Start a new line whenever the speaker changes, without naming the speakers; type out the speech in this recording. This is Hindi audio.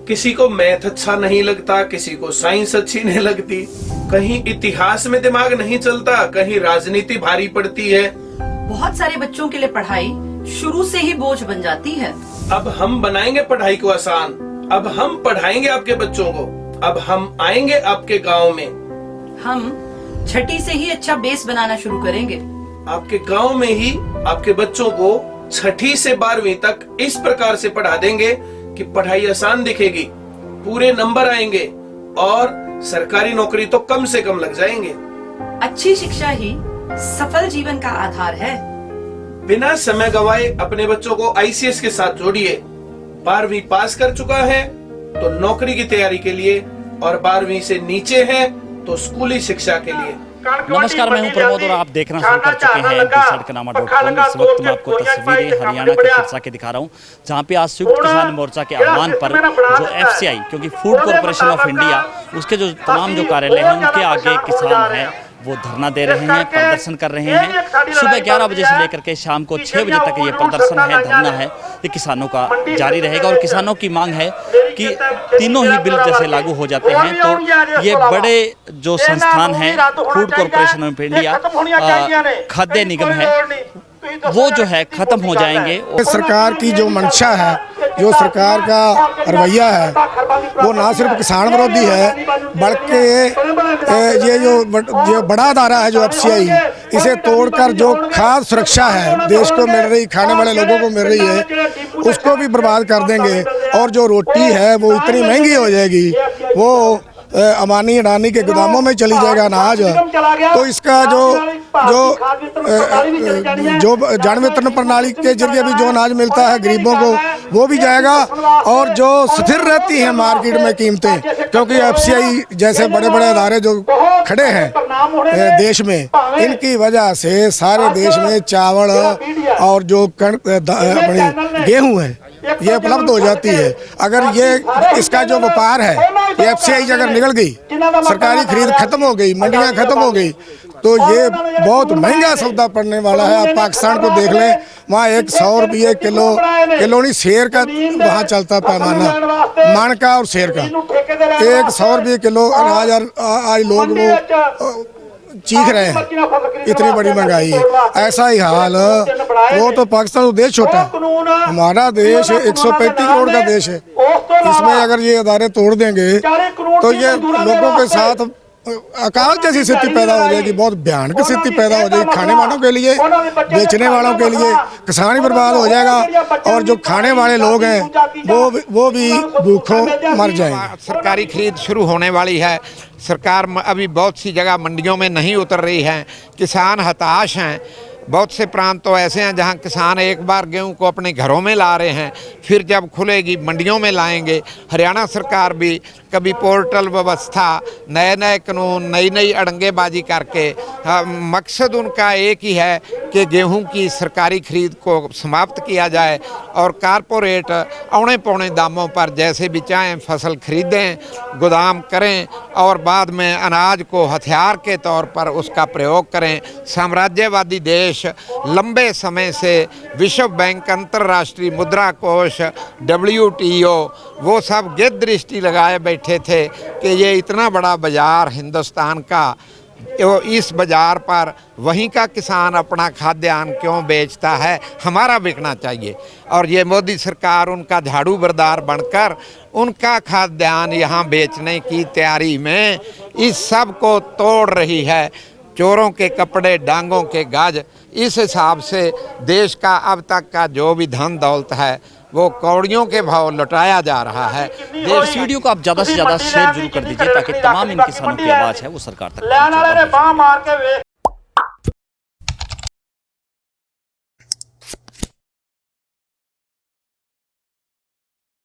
किसी को मैथ अच्छा नहीं लगता, किसी को साइंस अच्छी नहीं लगती, कहीं इतिहास में दिमाग नहीं चलता, कहीं राजनीति भारी पड़ती है।
बहुत सारे बच्चों के लिए पढ़ाई शुरू से ही बोझ बन जाती है।
अब हम बनाएंगे पढ़ाई को आसान, अब हम पढ़ाएंगे आपके बच्चों को, अब हम आएंगे आपके गांव में।
हम छठी से ही अच्छा बेस बनाना शुरू करेंगे।
आपके गांव में ही आपके बच्चों को छठी से 12वीं तक इस प्रकार से पढ़ा देंगे कि पढ़ाई आसान दिखेगी, पूरे नंबर आएंगे और सरकारी नौकरी तो कम से कम लग जाएंगे।
अच्छी शिक्षा ही सफल जीवन का आधार है।
बिना समय गवाए अपने बच्चों को आईसीएस के साथ जोड़िए। 12वीं पास कर चुका है तो नौकरी की तैयारी के लिए, और 12वीं से नीचे है तो स्कूली शिक्षा के लिए।
नमस्कार, मैं हूं प्रमोद और आप देखना शुरू कर चुके हैं सड़कनामा.com। इस वक्त मैं आपको तस्वीरें हरियाणा के सिरसा के दिखा रहा हूं, जहां पे आज संयुक्त किसान मोर्चा के आह्वान पर जो एफसीआई, क्योंकि फूड कॉर्पोरेशन ऑफ इंडिया, उसके जो तमाम जो कार्यालय हैं उनके आगे किसान हैं वो धरना दे रहे हैं, प्रदर्शन कर रहे हैं। सुबह 11 बजे से लेकर के शाम को 6 बजे तक ये प्रदर्शन है, धरना है, ये किसानों का जारी रहेगा। और किसानों की मांग है कि तीनों ही बिल जैसे लागू हो जाते हैं तो ये बड़े जो संस्थान हैं, फूड कॉर्पोरेशन ऑफ इंडिया, खाद्य निगम है, वो जो है खत्म हो जाएंगे।
सरकार की जो मंशा है, जो सरकार का रवैया है, वो ना सिर्फ किसान विरोधी है बल्कि ये जो बड़ा अदारा है जो एफसीआई, इसे तोड़कर जो खाद्य सुरक्षा है देश को मिल रही, खाने वाले लोगों को मिल रही है, उसको भी बर्बाद कर देंगे। और जो रोटी है वो इतनी महंगी हो जाएगी, वो अमानी अडानी के गोदामों में चली जाएगा अनाज। तो इसका जो जन वितरण प्रणाली के जरिए भी जो अनाज मिलता है गरीबों को, वो भी जाएगा। और जो स्थिर रहती हैं मार्केट में कीमतें, क्योंकि एफसीआई जैसे बड़े बड़े अदारे जो खड़े हैं देश में, इनकी वजह से सारे देश में चावल और जो अपनी गेहूँ है ये उपलब्ध हो जाती है। अगर ये इसका जो व्यापार है, ये एफसीआई अगर निकल गई, सरकारी खरीद खत्म हो गई, मंडियां खत्म हो गई, तो ये बहुत महंगा सौदा पड़ने वाला है। आप पाकिस्तान को देख लें, वहाँ 100 रुपये किलो नहीं शेर का वहाँ चलता पैमाना, मन का और शेर का 100 रुपये किलो अनाज। आज लोग वो चीख रहे हैं, इतनी बड़ी महंगाई है। ऐसा ही हाल, वो तो पाकिस्तान तो देश छोटा है, हमारा देश 135 करोड़ का देश है। इसमें अगर ये अदारे तोड़ देंगे तो ये लोगों के साथ अकाल जैसी स्थिति पैदा हो जाएगी, बहुत भयानक स्थिति पैदा हो जाएगी। खाने वालों के लिए, बेचने वालों के लिए किसान ही बर्बाद हो जाएगा, और जो खाने वाले लोग हैं वो भी भूखों मर जाएंगे।
सरकारी खरीद शुरू होने वाली है। सरकार अभी बहुत सी जगह मंडियों में नहीं उतर रही है, किसान हताश हैं। बहुत से प्रांत तो ऐसे हैं जहां किसान एक बार गेहूं को अपने घरों में ला रहे हैं, फिर जब खुलेगी मंडियों में लाएंगे। हरियाणा सरकार भी कभी पोर्टल व्यवस्था, नए नए कानून, नई नई अड़ंगेबाजी करके मकसद उनका एक ही है कि गेहूं की सरकारी खरीद को समाप्त किया जाए और कारपोरेट औने पौने दामों पर जैसे भी चाहें फसल खरीदें, गोदाम करें और बाद में अनाज को हथियार के तौर पर उसका प्रयोग करें। साम्राज्यवादी देश लंबे समय से विश्व बैंक, अंतर्राष्ट्रीय मुद्रा कोष, WTO, वो सब गिद्ध दृष्टि लगाए बैठे थे कि ये इतना बड़ा बाजार हिंदुस्तान का, इस बाजार पर वहीं का किसान अपना खाद्यान्न क्यों बेचता है, हमारा बिकना चाहिए। और ये मोदी सरकार उनका झाड़ू बरदार बनकर उनका खाद्यान्न यहाँ बेचने की तैयारी में इस सब को तोड़ रही है। चोरों के कपड़े, डांगों के गाज, इस हिसाब से देश का अब तक का जो भी धन दौलत है वो कौड़ियों के भाव लुटाया जा रहा है।
इस वीडियो को आप ज़्यादा से ज़्यादा शेयर जरूर कर दीजिए ताकि तमाम इन किसानों की आवाज़ है वो सरकार तक पहुंचे।